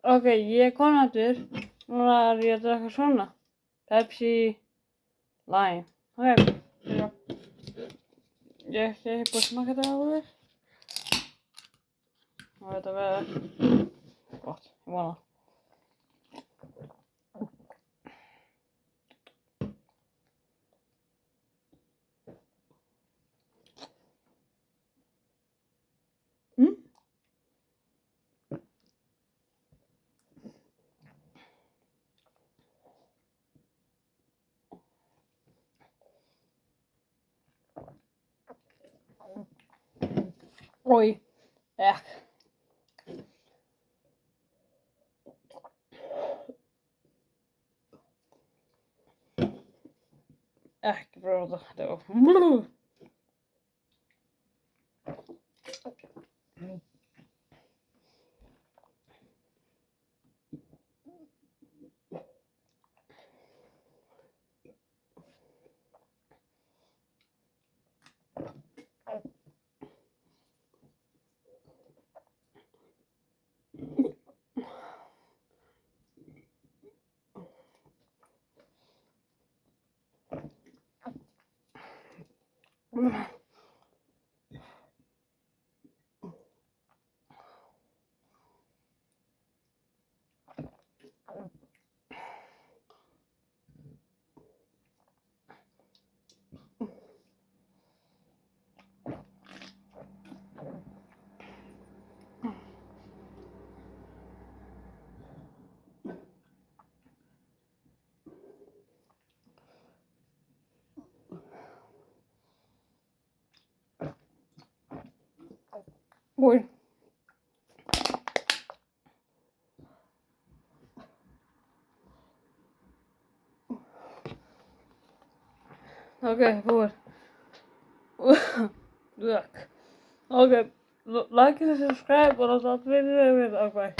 Ok, ég er komin aftur. Núna er ég að drekka svona. Pepsi Lime. Ok, ég er ekki búin að smaka þetta áður. Og þetta verður gott, ég vona. Oj, ekki prófa þetta. Oj. Okay, búið. Okay, like and subscribe og láta allt við. Okay.